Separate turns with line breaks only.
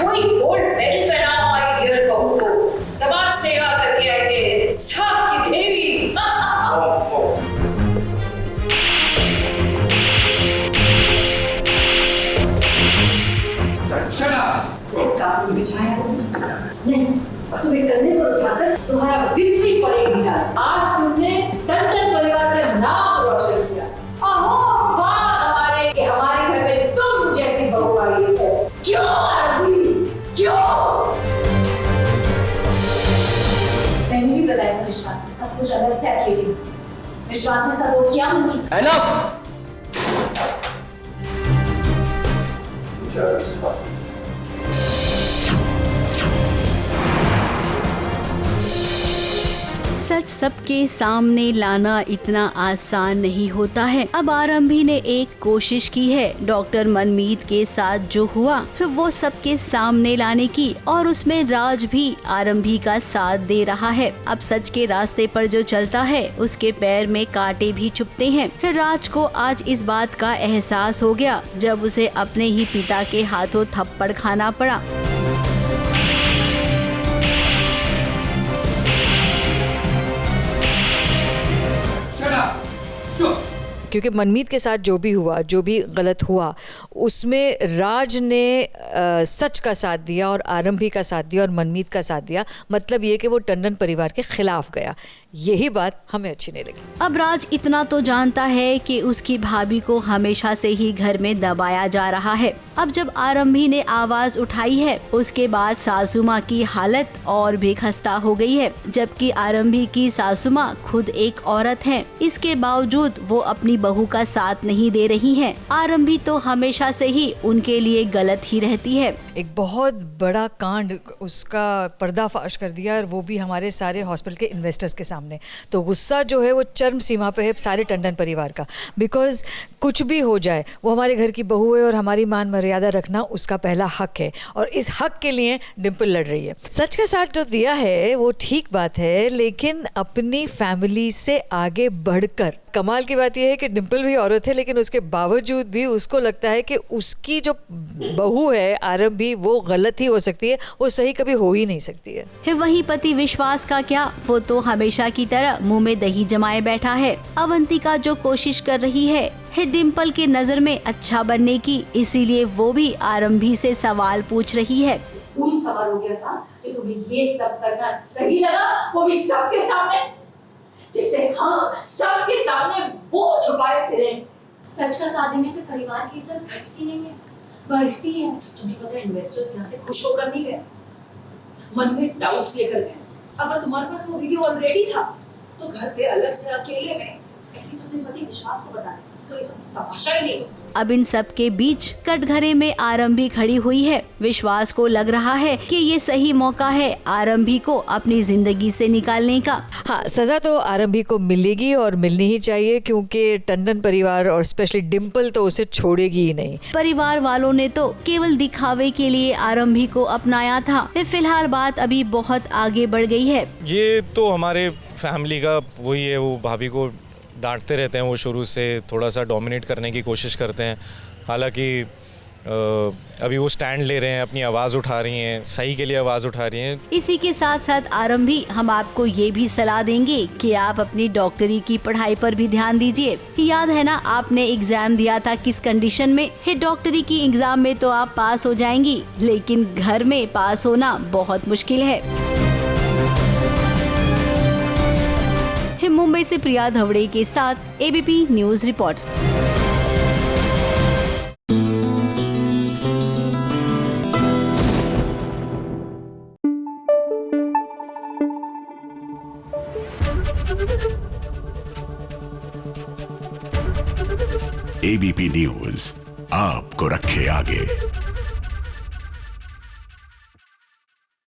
वही gold medal पहना हमारी डियर बहू को समाज सेवा करके आए थे इंसाफ की देवी। कानून बिछाया नहीं, तुम्हें करने को उठाकर तुम्हारा विक्ट्री पड़ेगी। आज तुमने टंडन परिवार का नाम रोशन किया। अहो हमारे कि हमारे घर में तुम जैसी बहू आई है। क्यों आरती, क्यों? मैंने भी बताया था विश्वास को सब कुछ अलग से अकेले। विश्वास ने सपोर्ट किया नहीं।
सच सबके सामने लाना इतना आसान नहीं होता है। अब आरंभी ने एक कोशिश की है डॉक्टर मनमीत के साथ जो हुआ वो सबके सामने लाने की, और उसमें राज भी आरंभी का साथ दे रहा है। अब सच के रास्ते पर जो चलता है उसके पैर में कांटे भी चुभते हैं। राज को आज इस बात का एहसास हो गया जब उसे अपने ही पिता के हाथों थप्पड़ खाना पड़ा।
क्योंकि मनमीत के साथ जो भी हुआ, जो भी गलत हुआ, उसमें राज ने सच का साथ दिया और आरंभी का साथ दिया और मनमीत का साथ दिया। मतलब ये कि वो टंडन परिवार के खिलाफ गया। यही बात हमें अच्छी नहीं लगी।
अब राज इतना तो जानता है कि उसकी भाभी को हमेशा से ही घर में दबाया जा रहा है। अब जब आरंभी ने आवाज उठाई है उसके बाद सासू माँ की हालत और भी खस्ता हो गई है। जबकि आरंभी की सासू माँ खुद एक औरत है, इसके बावजूद वो अपनी बहू का साथ नहीं दे रही है। आरंभी तो हमेशा से ही उनके लिए गलत ही रहती है।
एक बहुत बड़ा कांड उसका पर्दाफाश कर दिया, और वो भी हमारे सारे हॉस्पिटल के इन्वेस्टर्स के सामने। तो गुस्सा जो है वो चरम सीमा पे है सारे टंडन परिवार का। बिकॉज कुछ भी हो जाए, वो हमारे घर की बहू है और हमारी मान मर्यादा रखना उसका पहला हक है, और इस हक के लिए डिम्पल लड़ रही है। सच का साथ जो दिया है वो ठीक बात है, लेकिन अपनी फैमिली से आगे बढ़कर। कमाल की बात यह है कि डिम्पल भी औरत है, लेकिन उसके बावजूद भी उसको लगता है कि उसकी जो बहू है आरंभी वो गलत ही हो सकती है, वो सही कभी हो ही नहीं सकती है।
वही पति विश्वास का क्या, वो तो हमेशा की तरह मुंह में दही जमाए बैठा है। अवंतिका जो कोशिश कर रही है डिम्पल के नजर में अच्छा बनने की, इसीलिए वो भी आरंभी से सवाल पूछ रही है।
पूरी सवाल हो गया था कि तुम्हें ये सब करना सही लगा, वो भी सबके सामने, जिससे हम सबके सामने वो छुपाए फिरे। सच का साथ देने से परिवार की इज्जत घटती नहीं है, बढ़ती है। तुम्हें पता है इन्वेस्टर्स यहाँ से खुश होकर नहीं गए, मन में डाउट्स लेकर गए। अगर तुम्हारे पास वो वीडियो ऑलरेडी था तो घर पे अलग से अकेले में एटलीस्ट अपने पति विश्वास को बता दे, तो ये सब तमाशा ही नहीं।
अब इन सब के बीच कटघरे में आरंभी खड़ी हुई है। विश्वास को लग रहा है कि ये सही मौका है आरंभी को अपनी जिंदगी से निकालने का।
हाँ, सजा तो आरंभी को मिलेगी और मिलनी ही चाहिए, क्योंकि टंडन परिवार और स्पेशली डिम्पल तो उसे छोड़ेगी ही नहीं।
परिवार वालों ने तो केवल दिखावे के लिए आरंभी को अपनाया था। फिलहाल बात अभी बहुत आगे बढ़ गई है।
ये तो हमारे फैमिली का वही है, वो भाभी को डांटते रहते हैं, वो शुरू से थोड़ा सा डोमिनेट करने की कोशिश करते हैं। हालांकि अभी वो स्टैंड ले रहे हैं, अपनी आवाज़ उठा रही हैं, सही के लिए आवाज़ उठा रही हैं।
इसी के साथ साथ आरंभी हम आपको ये भी सलाह देंगे कि आप अपनी डॉक्टरी की पढ़ाई पर भी ध्यान दीजिए। याद है ना आपने एग्जाम दिया था किस कंडीशन में? डॉक्टरी की एग्जाम में तो आप पास हो जाएंगी, लेकिन घर में पास होना बहुत मुश्किल है। मुंबई से प्रिया धवड़े के साथ ABP news report.
ABP news आपको रखे आगे।